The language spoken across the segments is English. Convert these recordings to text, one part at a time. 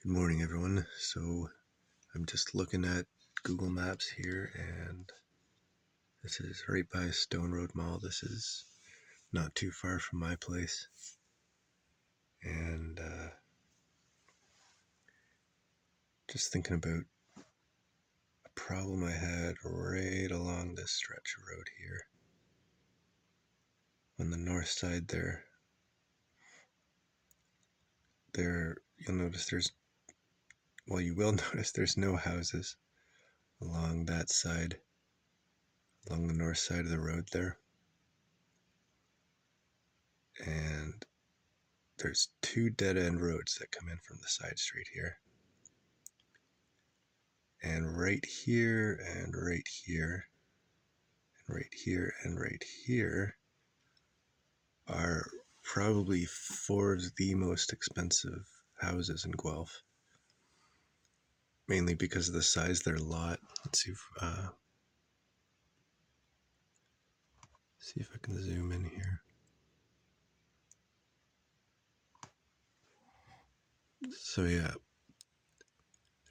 Good morning, everyone. So I'm just looking at Google Maps here, and this is right by Stone Road Mall. This is not too far from my place, and just thinking about a problem I had right along this stretch of road here on the north side there. You'll notice you will notice there's no houses along that side, along the north side of the road there. And there's two dead-end roads that come in from the side street here. And right here, and right here, and right here, and right here are probably four of the most expensive houses in Guelph. Mainly because of the size of their lot. Let's see if I can zoom in here. So yeah,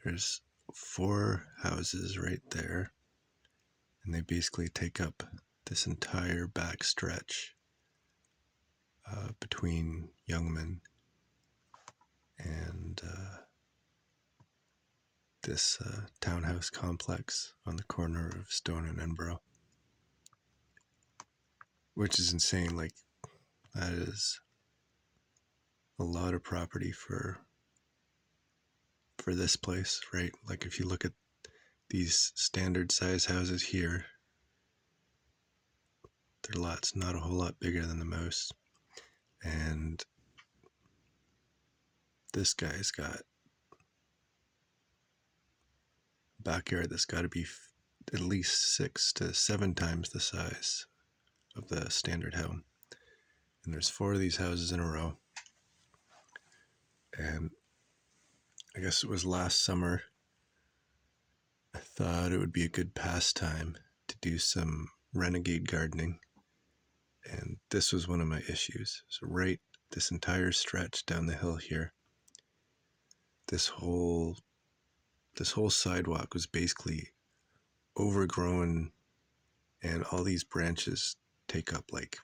there's four houses right there, and they basically take up this entire back stretch between Youngman and this townhouse complex on the corner of Stone and Enborough, which is insane. Like, that is a lot of property for this place, right? Like, if you look at these standard size houses here, their lot's not a whole lot bigger than the most, and this guy's got a backyard that's got to be at least 6 to 7 times the size of the standard home. And there's 4 of these houses in a row. And I guess it was last summer, I thought it would be a good pastime to do some renegade gardening. And this was one of my issues. So right, this entire stretch down the hill here, this whole sidewalk was basically overgrown, and all these branches take up like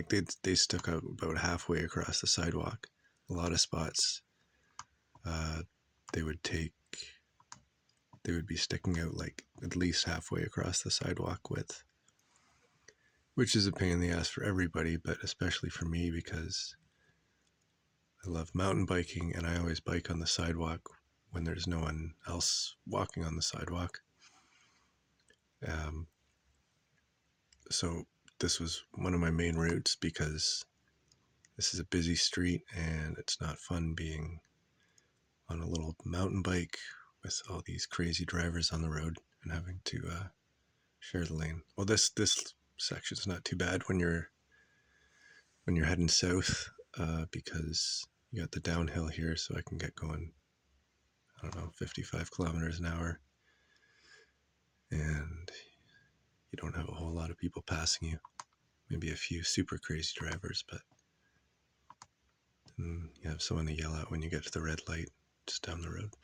they stuck out about halfway across the sidewalk. A lot of spots they would be sticking out like at least halfway across the sidewalk width, which is a pain in the ass for everybody, but especially for me because I love mountain biking and I always bike on the sidewalk when there's no one else walking on the sidewalk. So this was one of my main routes because this is a busy street and it's not fun being on a little mountain bike with all these crazy drivers on the road and having to share the lane. Well, this section's not too bad when you're heading south because you got the downhill here, so I can get going, I don't know, 55 kilometers an hour, and you don't have a whole lot of people passing you. Maybe a few super crazy drivers, but then you have someone to yell at when you get to the red light just down the road.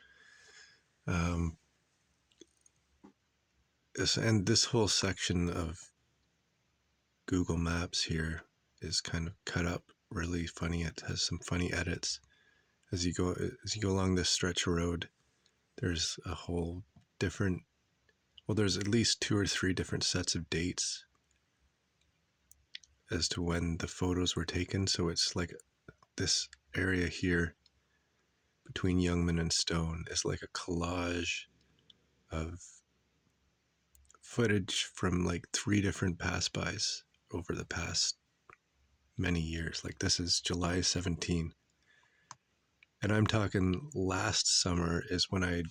This whole section of Google Maps here is kind of cut up really funny. It has some funny edits. As you go along this stretch of road, there's a whole different, there's at least 2 or 3 different sets of dates as to when the photos were taken. So it's like this area here between Youngman and Stone is like a collage of footage from like 3 different pass-bys over the past many years. Like, this is July 17. And I'm talking last summer is when I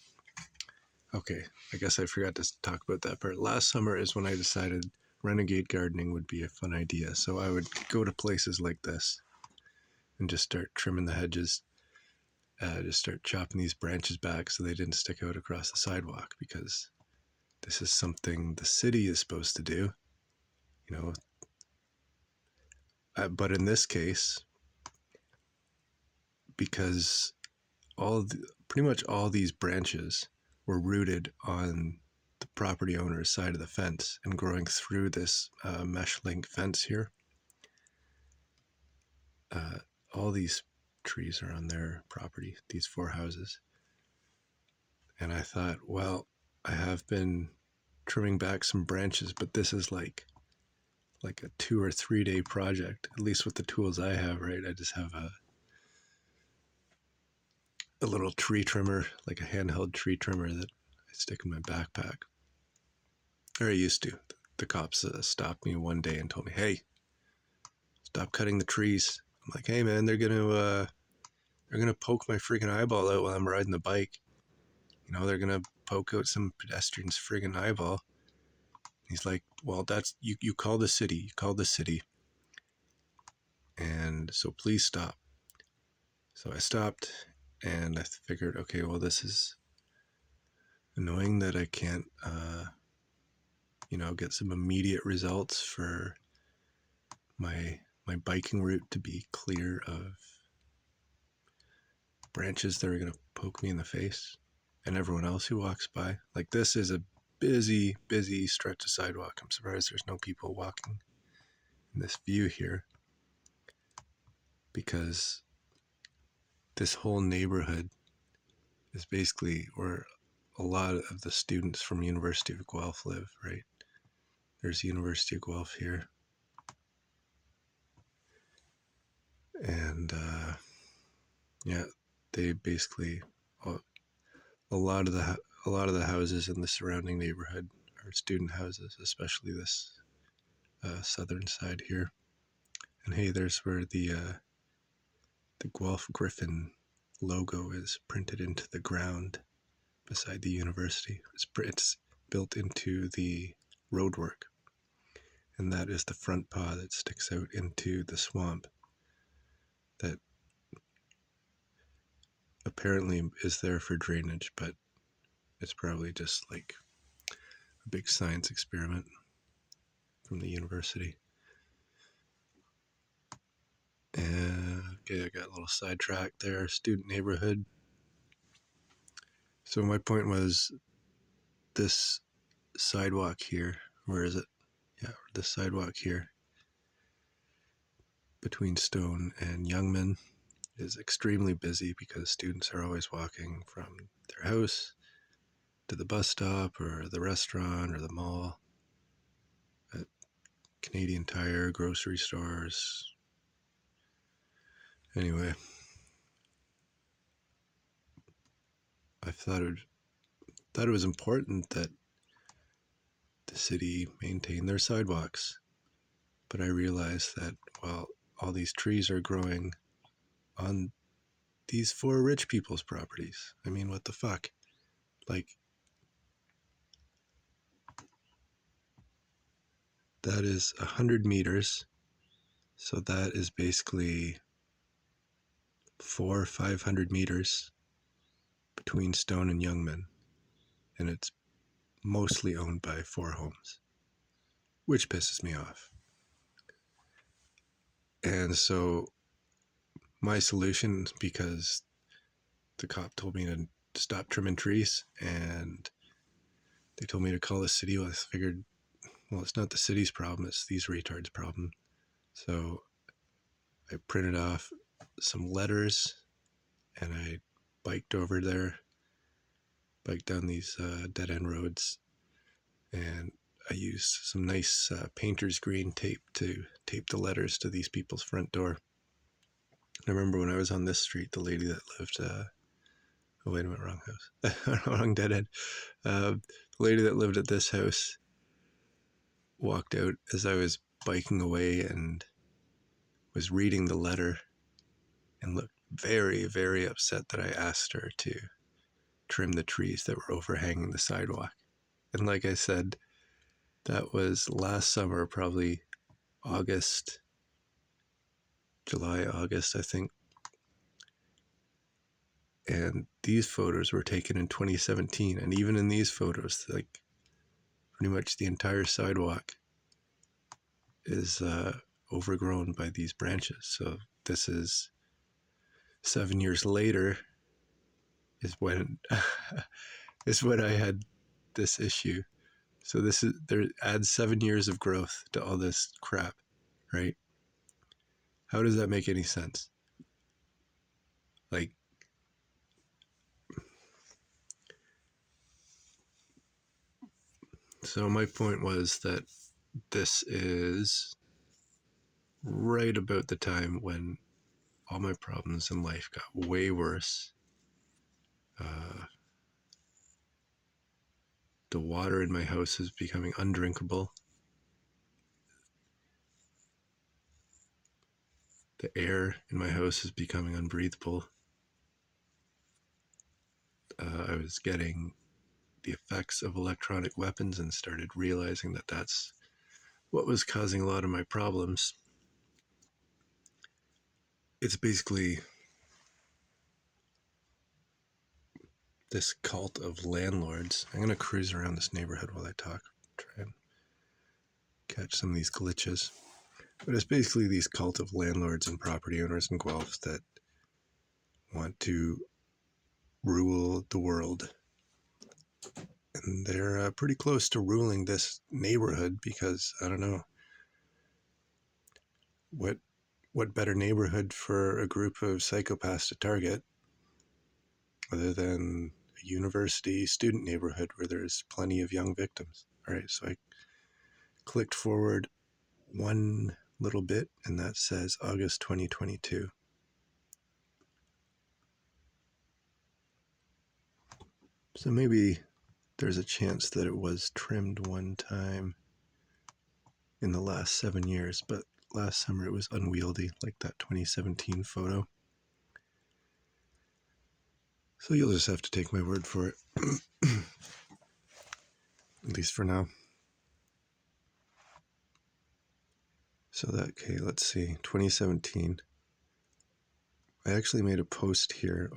guess I forgot to talk about that part. Last summer is when I decided renegade gardening would be a fun idea. So I would go to places like this and just start trimming the hedges, just start chopping these branches back so they didn't stick out across the sidewalk, because this is something the city is supposed to do, you know. But in this case, because pretty much all these branches were rooted on the property owner's side of the fence and growing through this mesh link fence here. All these trees are on their property, these 4 houses. And I thought, well, I have been trimming back some branches, but this is like a 2 or 3 day project, at least with the tools I have, right? I just have a little tree trimmer, like a handheld tree trimmer that I stick in my backpack. Or I used to. The cops stopped me one day and told me, hey, stop cutting the trees. I'm like, hey man, they're gonna poke my freaking eyeball out while I'm riding the bike. You know, they're gonna poke out some pedestrian's friggin' eyeball. He's like, well, that's you call the city. You call the city. And so please stop. So I stopped and I figured, okay, well, this is annoying that I can't, get some immediate results for my biking route to be clear of branches that are going to poke me in the face and everyone else who walks by. Like, this is a busy stretch of sidewalk. I'm surprised there's no people walking in this view here, because this whole neighborhood is basically where a lot of the students from University of Guelph live, right? There's University of Guelph here. And yeah, they basically, a lot of the houses in the surrounding neighborhood are student houses, especially this southern side here. And hey, there's where the Guelph Griffin logo is printed into the ground beside the university. It's built into the roadwork, and that is the front paw that sticks out into the swamp that apparently is there for drainage, but it's probably just like a big science experiment from the university. And okay, I got a little sidetracked there. Student neighborhood. So my point was, this sidewalk here, where is it? Yeah, the sidewalk here between Stone and Youngman is extremely busy because students are always walking from their house to the bus stop or the restaurant or the mall, at Canadian Tire, grocery stores. Anyway, I thought it was important that the city maintain their sidewalks, but I realized that, well, all these trees are growing on these 4 rich people's properties. I mean, what the fuck? Like, that is 100 meters. So that is basically 500 meters between Stone and Youngman. And it's mostly owned by 4 homes, which pisses me off. And so my solution, because the cop told me to stop trimming trees and they told me to call the city, well, I figured, well, it's not the city's problem, it's these retards' problem. So I printed off some letters and I biked over there, biked down these dead-end roads, and I used some nice painter's green tape to tape the letters to these people's front door. I remember when I was on this street, the lady that lived, oh wait a minute, wrong house, wrong dead end. The lady that lived at this house walked out as I was biking away and was reading the letter and looked very, very upset that I asked her to trim the trees that were overhanging the sidewalk. And like I said, that was last summer, probably July, August, I think. And these photos were taken in 2017. And even in these photos, like, pretty much the entire sidewalk is overgrown by these branches. So this is 7 years later, is when is when I had this issue. So this is there adds 7 years of growth to all this crap, right? How does that make any sense? Like, so my point was that this is right about the time when all my problems in life got way worse. The water in my house is becoming undrinkable. The air in my house is becoming unbreathable. I was getting the effects of electronic weapons and started realizing that that's what was causing a lot of my problems. It's basically this cult of landlords. I'm going to cruise around this neighborhood while I talk, try and catch some of these glitches. But it's basically these cult of landlords and property owners in Guelph that want to rule the world. And they're pretty close to ruling this neighborhood because, I don't know, what better neighborhood for a group of psychopaths to target other than a university student neighborhood where there's plenty of young victims. All right, so I clicked forward one little bit, and that says August 2022. So maybe there's a chance that it was trimmed one time in the last 7 years, but last summer it was unwieldy, like that 2017 photo. So you'll just have to take my word for it, at least for now. So that, okay, let's see, 2017. I actually made a post here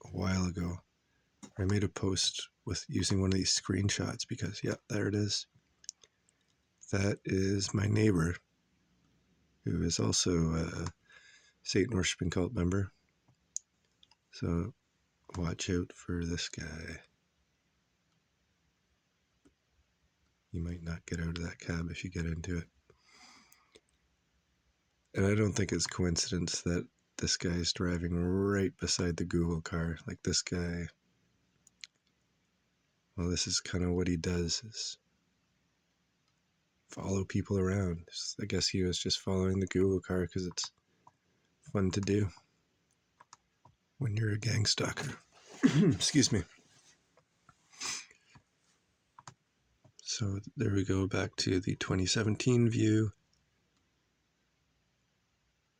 a while ago. I made a post with using one of these screenshots because, yeah, there it is. That is my neighbor, who is also a Satan worshiping cult member. So watch out for this guy. You might not get out of that cab if you get into it. And I don't think it's coincidence that this guy is driving right beside the Google car. Like, this guy, well, this is kind of what he does, is follow people around. I guess he was just following the Google car because it's fun to do when you're a gang stalker. Excuse me. So there we go, back to the 2017 view.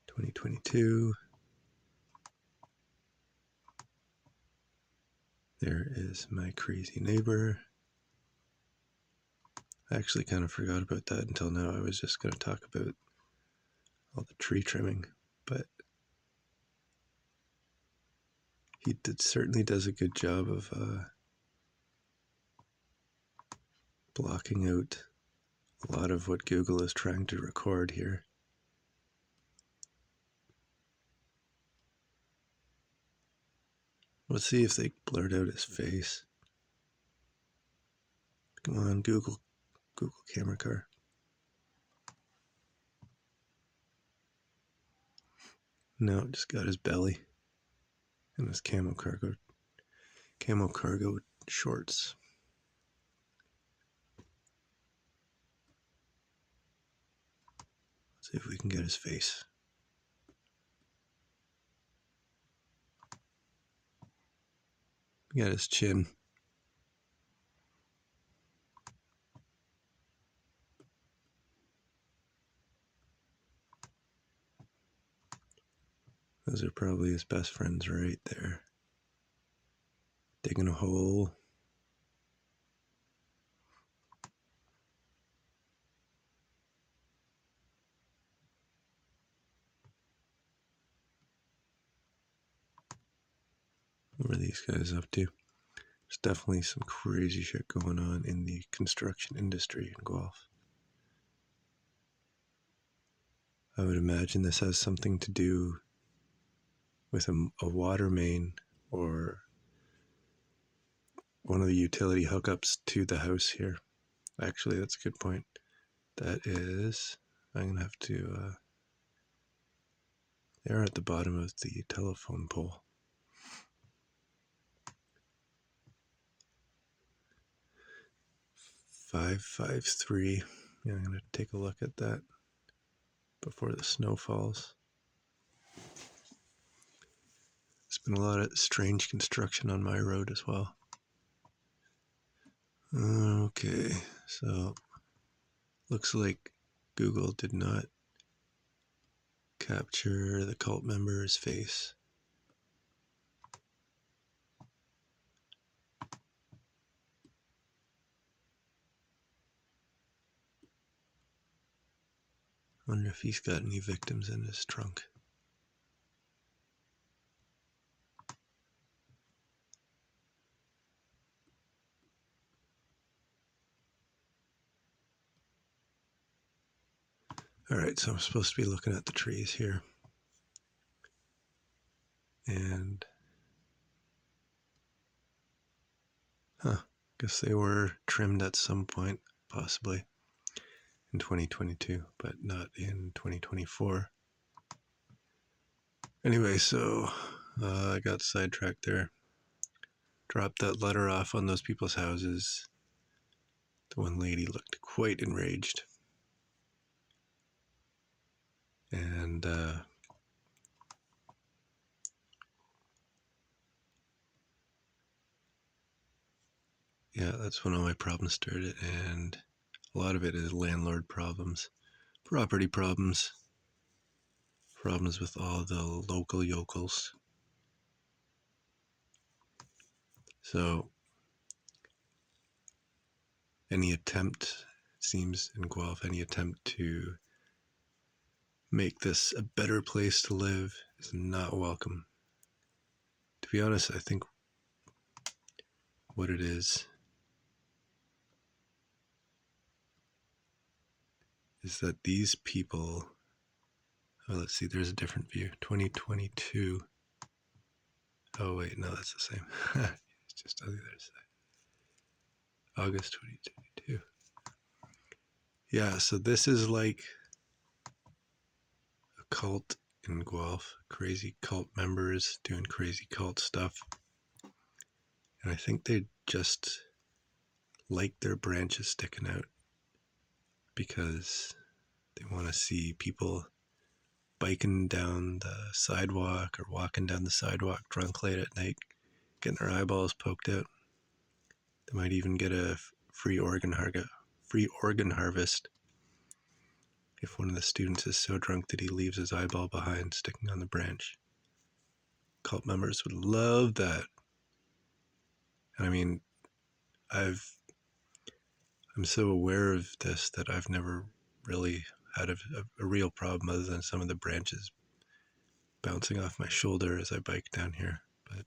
2022. There is my crazy neighbor. I actually kind of forgot about that until now. I was just going to talk about all the tree trimming, but he certainly does a good job of blocking out a lot of what Google is trying to record here. Let's see if they blurred out his face. Come on, Google camera car. No, it just got his belly and his camo cargo shorts. Let's see if we can get his face. We got his chin. Those are probably his best friends right there. Digging a hole. What are these guys up to? There's definitely some crazy shit going on in the construction industry in Guelph. I would imagine this has something to do with a water main or one of the utility hookups to the house here. Actually, that's a good point. That is, I'm going to have to, they're at the bottom of the telephone pole. 553. Yeah, I'm going to take a look at that before the snow falls. There's been a lot of strange construction on my road as well. Okay, so looks like Google did not capture the cult member's face. Wonder if he's got any victims in his trunk. Alright, so I'm supposed to be looking at the trees here. And guess they were trimmed at some point, possibly in 2022, but not in 2024. Anyway, so I got sidetracked there. Dropped that letter off on those people's houses. The one lady looked quite enraged. And yeah, that's when all my problems started. And a lot of it is landlord problems, property problems, problems with all the local yokels. So any attempt, it seems in Guelph, any attempt to make this a better place to live is not welcome. To be honest, I think what it is that these people, let's see, there's a different view. 2022. Oh wait, no, that's the same. It's just on the other side. August 2022. Yeah, so this is like a cult in Guelph. Crazy cult members doing crazy cult stuff. And I think they just like their branches sticking out because they want to see people biking down the sidewalk or walking down the sidewalk drunk late at night, getting their eyeballs poked out. They might even get a free organ harvest if one of the students is so drunk that he leaves his eyeball behind sticking on the branch. Cult members would love that. I mean, I'm so aware of this that I've never really had a real problem other than some of the branches bouncing off my shoulder as I bike down here. But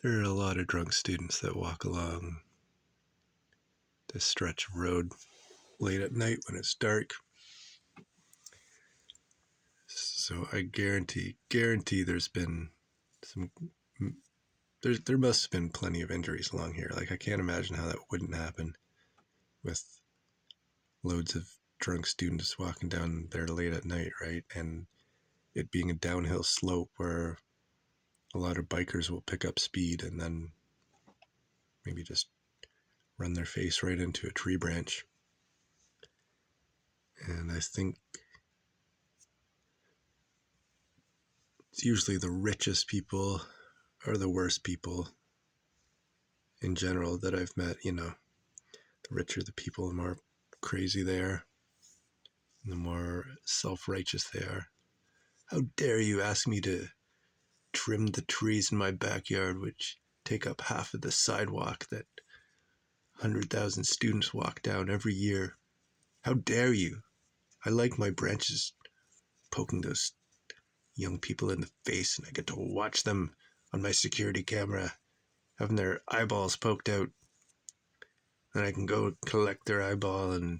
there are a lot of drunk students that walk along this stretch of road late at night when it's dark. So I guarantee there's been there must have been plenty of injuries along here. Like, I can't imagine how that wouldn't happen with loads of drunk students walking down there late at night, right? And it being a downhill slope where a lot of bikers will pick up speed and then maybe just run their face right into a tree branch. And I think it's usually the richest people are the worst people in general that I've met. You know, the richer the people, the more crazy they are, and the more self-righteous they are. How dare you ask me to trim the trees in my backyard, which take up half of the sidewalk that 100,000 students walk down every year? How dare you? I like my branches poking those young people in the face, and I get to watch them on my security camera having their eyeballs poked out. And I can go collect their eyeball and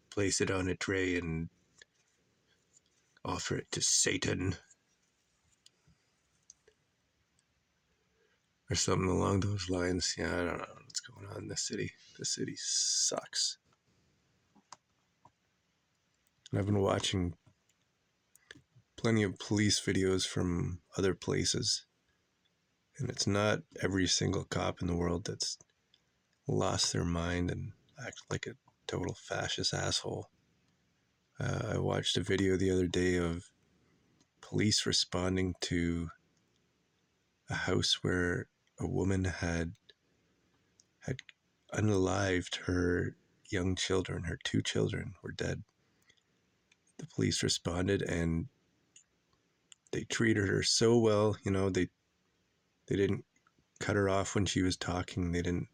place it on a tray and offer it to Satan. or something along those lines. Yeah, I don't know what's going on in this city. The city sucks. And I've been watching plenty of police videos from other places, and it's not every single cop in the world that's lost their mind and act like a total fascist asshole. I watched a video the other day of police responding to a house where a woman had unalived her young children. Her 2 children were dead. The police responded and they treated her so well. You know, they didn't cut her off when she was talking. They didn't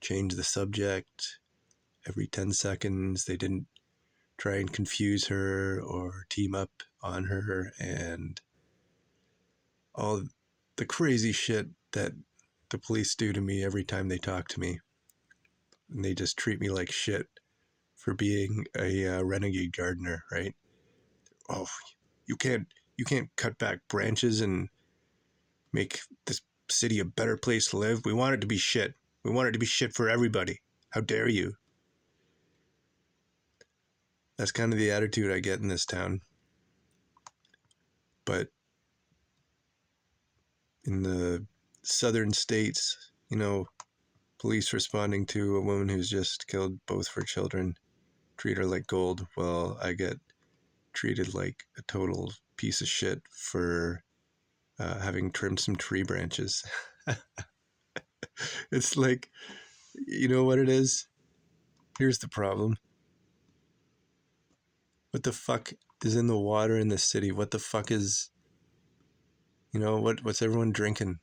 change the subject every 10 seconds. They didn't try and confuse her or team up on her, and all the crazy shit that the police do to me every time they talk to me. And they just treat me like shit for being a renegade gardener, right? Oh, you can't cut back branches and make this city a better place to live. We want it to be shit. We want it to be shit for everybody. How dare you? That's kind of the attitude I get in this town. But in the southern states, you know, police responding to a woman who's just killed both her children, treat her like gold. Well, I get treated like a total piece of shit for having trimmed some tree branches. It's like, you know what it is? Here's the problem. What the fuck is in the water in this city? What the fuck is, you know, what's everyone drinking?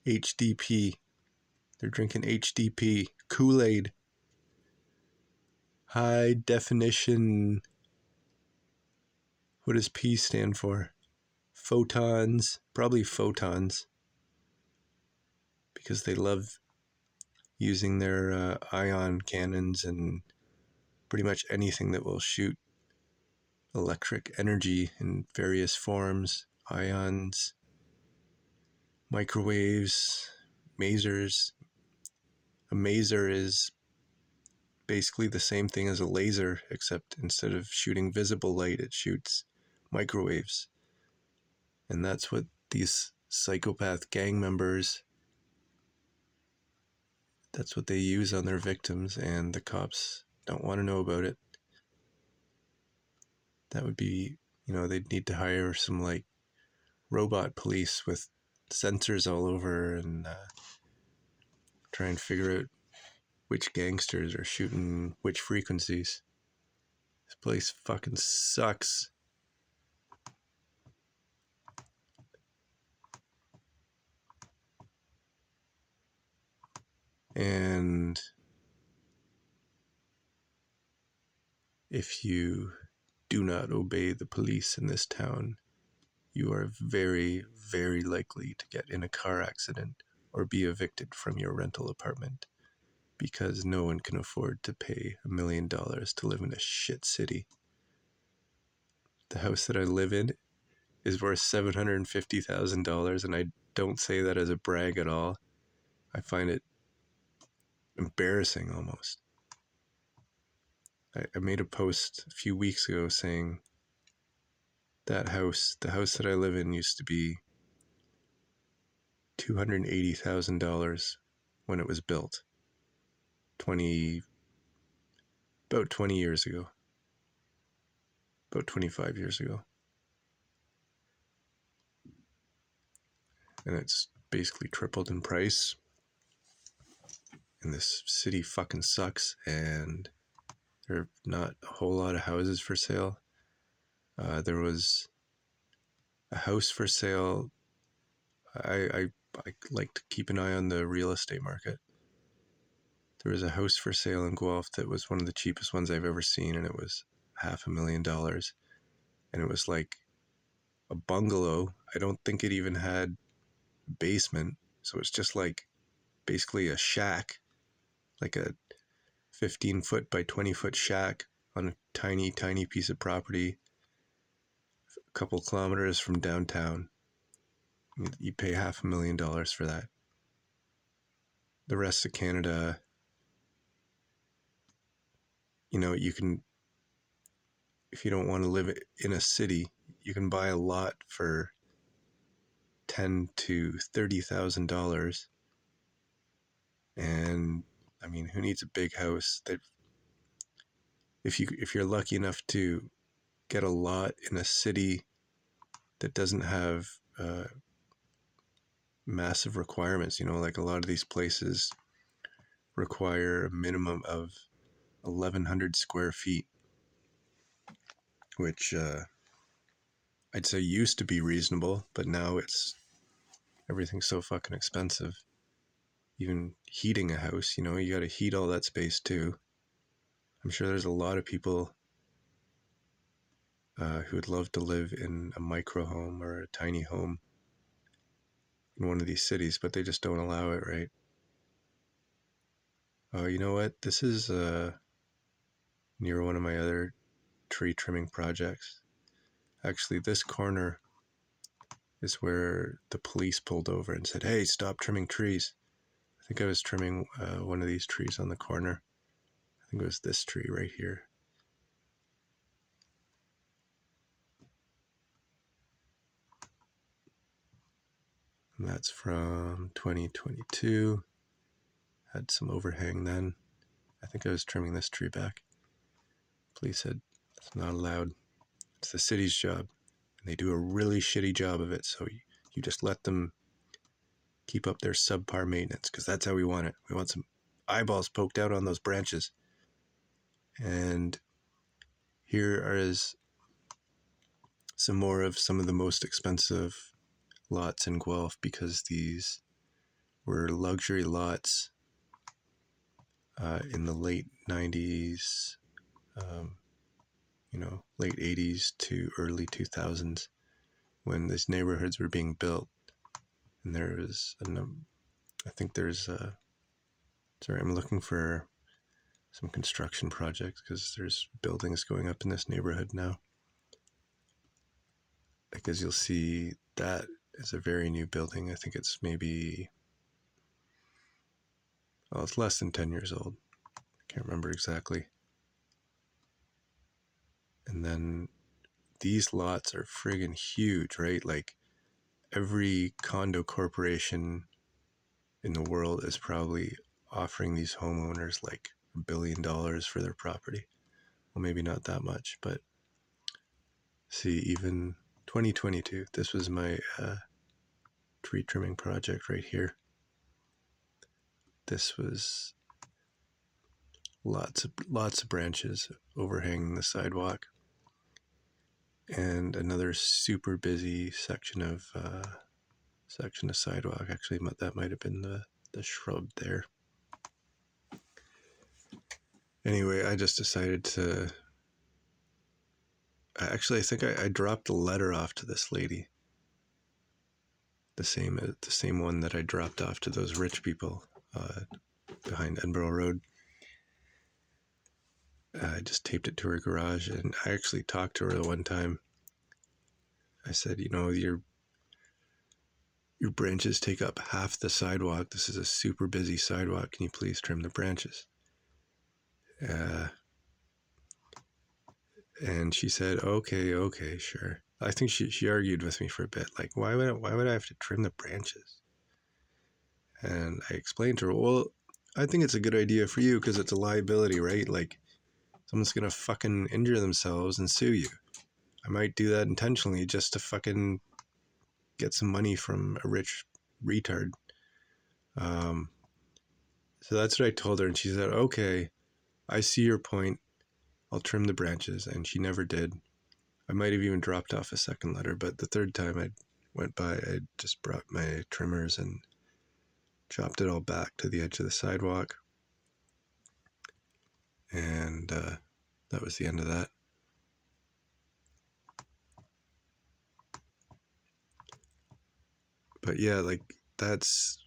HDP. They're drinking HDP. Kool-Aid. High definition. What does P stand for? Photons. Probably photons. Because they love using their ion cannons and pretty much anything that will shoot electric energy in various forms. Ions, microwaves, masers. A maser is basically the same thing as a laser, except instead of shooting visible light, it shoots microwaves. And that's what these psychopath gang members, that's what they use on their victims, and the cops don't want to know about it. That would be, you know, they'd need to hire some like robot police with sensors all over and try and figure out which gangsters are shooting which frequencies. This place fucking sucks. And if you do not obey the police in this town, you are very, very likely to get in a car accident or be evicted from your rental apartment, because no one can afford to pay $1 million to live in a shit city. The house that I live in is worth $750,000, and I don't say that as a brag at all. I find it embarrassing almost. I made a post a few weeks ago saying that house, the house that I live in, used to be $280,000 when it was built. About 20 years ago. About 25 years ago. And it's basically tripled in price. And this city fucking sucks, and there are not a whole lot of houses for sale. There was a house for sale. I like to keep an eye on the real estate market. There was a house for sale in Guelph that was one of the cheapest ones I've ever seen, and it was $500,000. And it was like a bungalow. I don't think it even had a basement, so it's just like basically a shack, like a 15-foot by 20-foot shack on a tiny, tiny piece of property a couple kilometers from downtown. You pay $500,000 for that. The rest of Canada, you can, if you don't want to live in a city, you can buy a lot for $10,000 to $30,000. And I mean, who needs a big house? That if you're lucky enough to get a lot in a city that doesn't have massive requirements, like a lot of these places require a minimum of 1,100 square feet, which I'd say used to be reasonable, but now everything's so fucking expensive. Even heating a house, you got to heat all that space too. I'm sure there's a lot of people who would love to live in a micro home or a tiny home in one of these cities, but they just don't allow it, right? Oh, you know what? This is near one of my other tree trimming projects. Actually, this corner is where the police pulled over and said, "Hey, stop trimming trees." I think I was trimming one of these trees on the corner. I think it was this tree right here. And that's from 2022. Had some overhang then. I think I was trimming this tree back. Police said, "It's not allowed. It's the city's job." And they do a really shitty job of it. So you just let them keep up their subpar maintenance, because that's how we want it. We want some eyeballs poked out on those branches. And here is some more of some of the most expensive lots in Guelph, because these were luxury lots in the late 90s, late 80s to early 2000s, when these neighborhoods were being built. And there was, I think there's, sorry, I'm looking for some construction projects because there's buildings going up in this neighborhood now. Because you'll see that is a very new building. I think it's maybe, well, it's less than 10 years old. I can't remember exactly. And then these lots are friggin' huge, right? Like every condo corporation in the world is probably offering these homeowners like $1 billion for their property. Well, maybe not that much, but see, even 2022, this was my tree trimming project right here. This was lots of branches overhanging the sidewalk, and another super busy section of sidewalk. Actually, that might have been the shrub there. Anyway, I just decided to. Actually, I think I dropped a letter off to this lady. The same one that I dropped off to those rich people behind Edinburgh Road. I just taped it to her garage, and I actually talked to her the one time. I said, your branches take up half the sidewalk. This is a super busy sidewalk. Can you please trim the branches? And she said, okay, sure. I think she argued with me for a bit, like, why would I have to trim the branches? And I explained to her, well, I think it's a good idea for you because it's a liability, right? Like, someone's gonna fucking injure themselves and sue you. I might do that intentionally just to fucking get some money from a rich retard. So that's what I told her, and she said, okay, I see your point. I'll trim the branches. And she never did. I might have even dropped off a second letter, but the third time I went by, I just brought my trimmers and chopped it all back to the edge of the sidewalk. And that was the end of that. But yeah, like, that's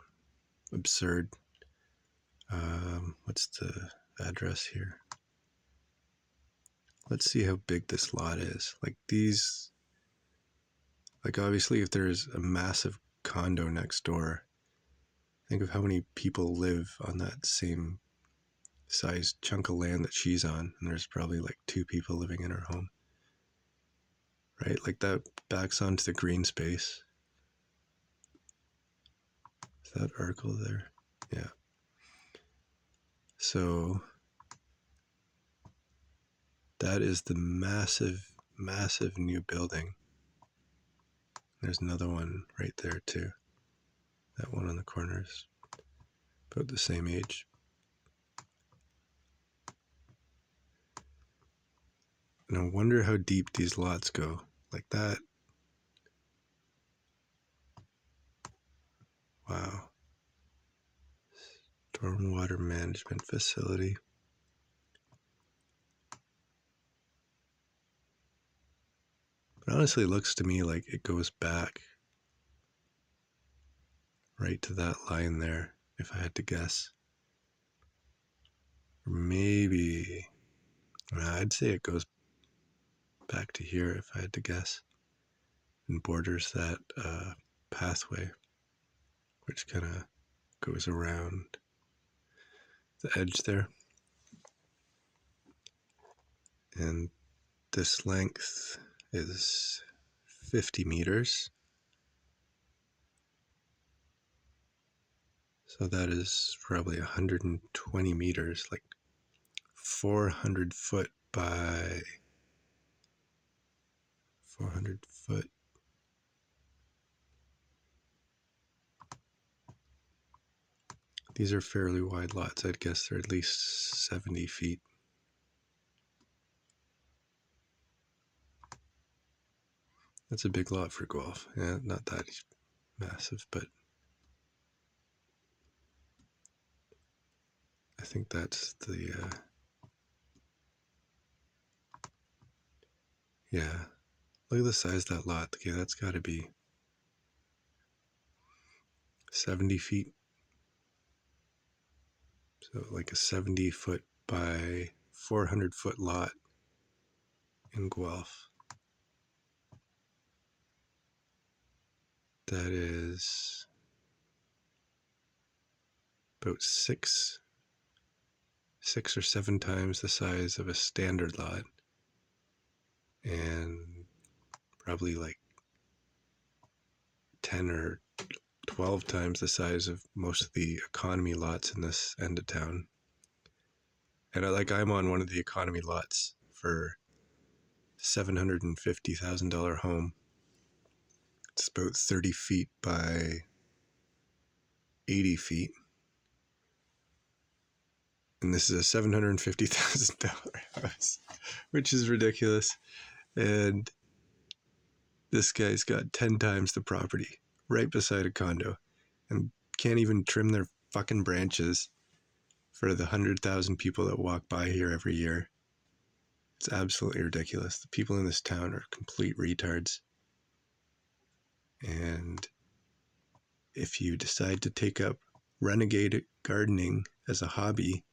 absurd. What's the address here? Let's see how big this lot is. Like, obviously, if there's a massive condo next door. Think of how many people live on that same sized chunk of land that she's on, and there's probably like 2 people living in her home. Right? Like that backs onto the green space. Is that article there? Yeah. So that is the massive, massive new building. There's another one right there too. That one on the corner is about the same age. And I wonder how deep these lots go. Like that. Wow. Stormwater management facility. But honestly, it looks to me like it goes back right to that line there, if I had to guess. Or maybe, I'd say it goes back to here if I had to guess, and borders that pathway, which kind of goes around the edge there. And this length is 50 meters. So that is probably 120 meters, like 400 foot by 400 foot. These are fairly wide lots. I'd guess they're at least 70 feet. That's a big lot for Guelph. Yeah, not that massive, but I think that's the, yeah. Look at the size of that lot. Okay, that's got to be 70 feet. So like a 70 foot by 400 foot lot in Guelph. That is about six or 7 times the size of a standard lot, and probably like 10 or 12 times the size of most of the economy lots in this end of town. And I'm on one of the economy lots for $750,000 home. It's about 30 feet by 80 feet. And this is a $750,000 house, which is ridiculous. And this guy's got 10 times the property right beside a condo and can't even trim their fucking branches for the 100,000 people that walk by here every year. It's absolutely ridiculous. The people in this town are complete retards. And if you decide to take up renegade gardening as a hobby,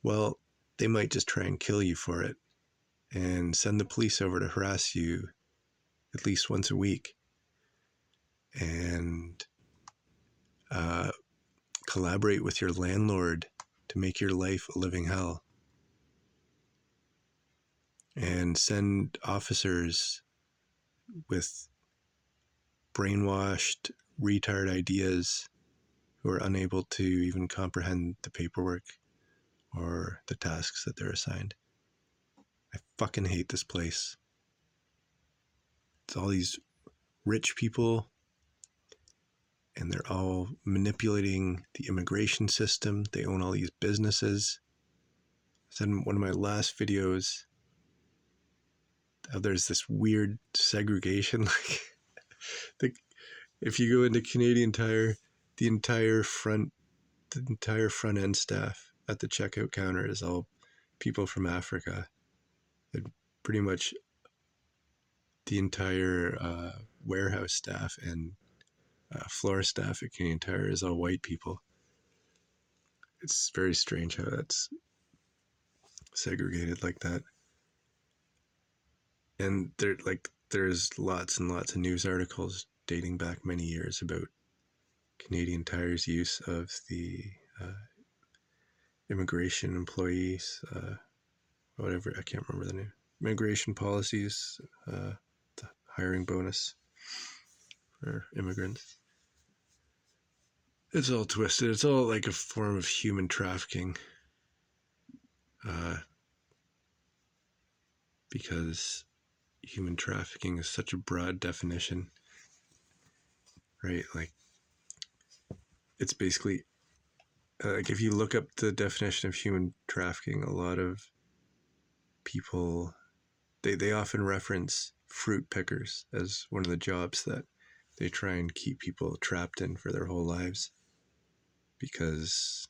well, they might just try and kill you for it and send the police over to harass you at least once a week and collaborate with your landlord to make your life a living hell, and send officers with brainwashed retard ideas who are unable to even comprehend the paperwork or the tasks that they're assigned. I fucking hate this place. It's all these rich people, and they're all manipulating the immigration system. They own all these businesses. I said in one of my last videos how there's this weird segregation. If you go into Canadian Tire, the entire front end staff at the checkout counter is all people from Africa. And pretty much the entire warehouse staff and floor staff at Canadian Tire is all white people. It's very strange how that's segregated like that. And there's lots and lots of news articles dating back many years about Canadian Tire's use of the immigration employees, whatever, I can't remember the name, immigration policies, the hiring bonus for immigrants. It's all twisted. It's all like a form of human trafficking. Because human trafficking is such a broad definition, right? Like, it's basically, like, if you look up the definition of human trafficking, a lot of people, they often reference fruit pickers as one of the jobs that they try and keep people trapped in for their whole lives, because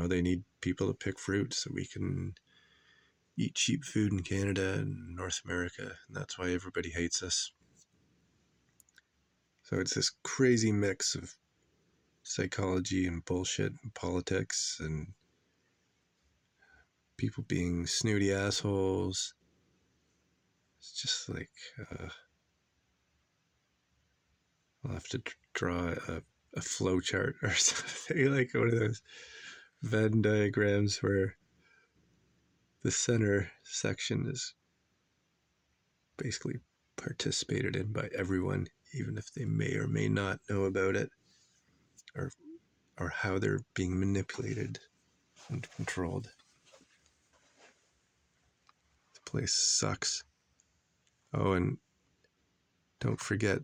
they need people to pick fruit so we can eat cheap food in Canada and North America, and that's why everybody hates us. So it's this crazy mix of psychology and bullshit and politics and people being snooty assholes. It's just like, I'll have to draw a flow chart or something, like one of those Venn diagrams where the center section is basically participated in by everyone, even if they may or may not know about it, or how they're being manipulated and controlled. The place sucks. Oh, and don't forget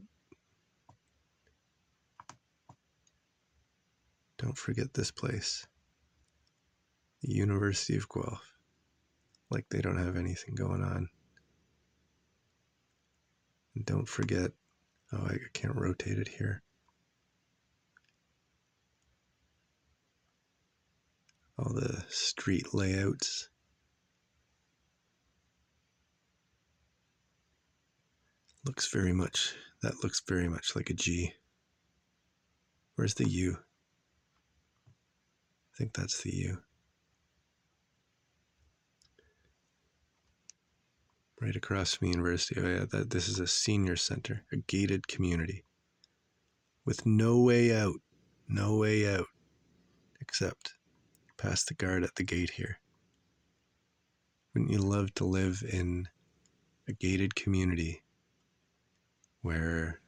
this place, the University of Guelph. Like they don't have anything going on. And don't forget, I can't rotate it here. All the street layouts. Looks very much like a G. Where's the U? I think that's the U. Right across from the university. Oh yeah, this is a senior center, a gated community with no way out, except past the guard at the gate here. Wouldn't you love to live in a gated community where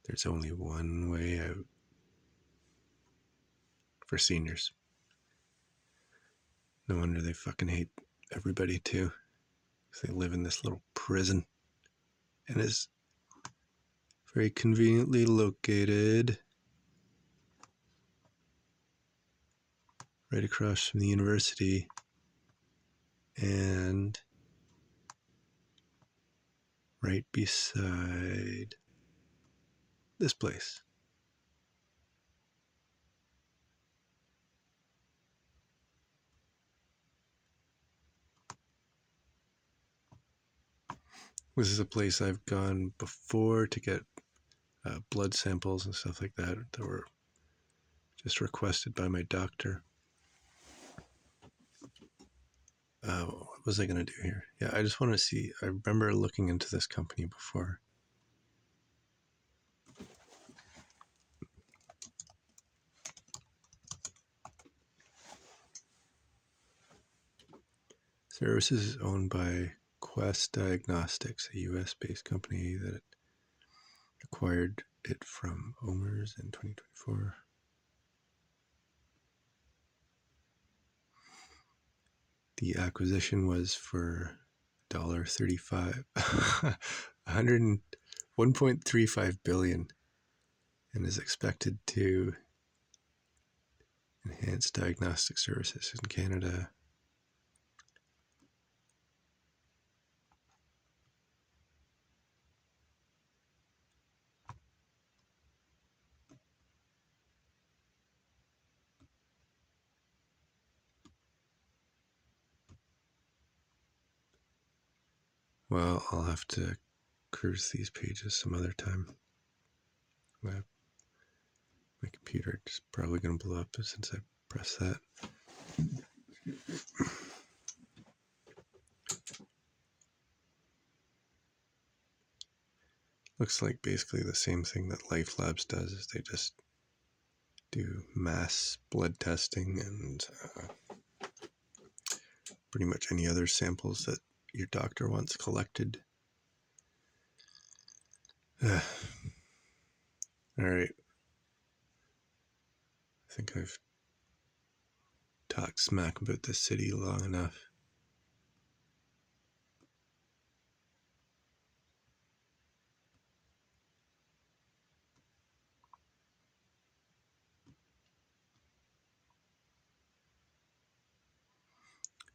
there's only one way out for seniors? No wonder they fucking hate everybody too, because they live in this little prison, and is very conveniently located right across from the university and right beside this place. This is a place I've gone before to get blood samples and stuff like that were just requested by my doctor. What was I going to do here? Yeah, I just want to see. I remember looking into this company before. Services is owned by Quest Diagnostics, a US-based company that acquired it from Omers in 2024. The acquisition was for $1.35, 1.35 billion, and is expected to enhance diagnostic services in Canada. Well, I'll have to cruise these pages some other time. My computer is probably going to blow up since I press that. Looks like basically the same thing that Life Labs does, is they just do mass blood testing and pretty much any other samples that your doctor wants collected. All right. I think I've talked smack about this city long enough.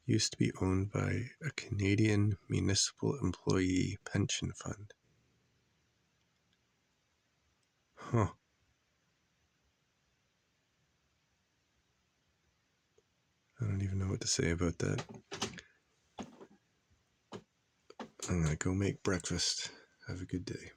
Used to be owned by a Canadian municipal employee pension fund. Huh. I don't even know what to say about that. I'm gonna go make breakfast. Have a good day.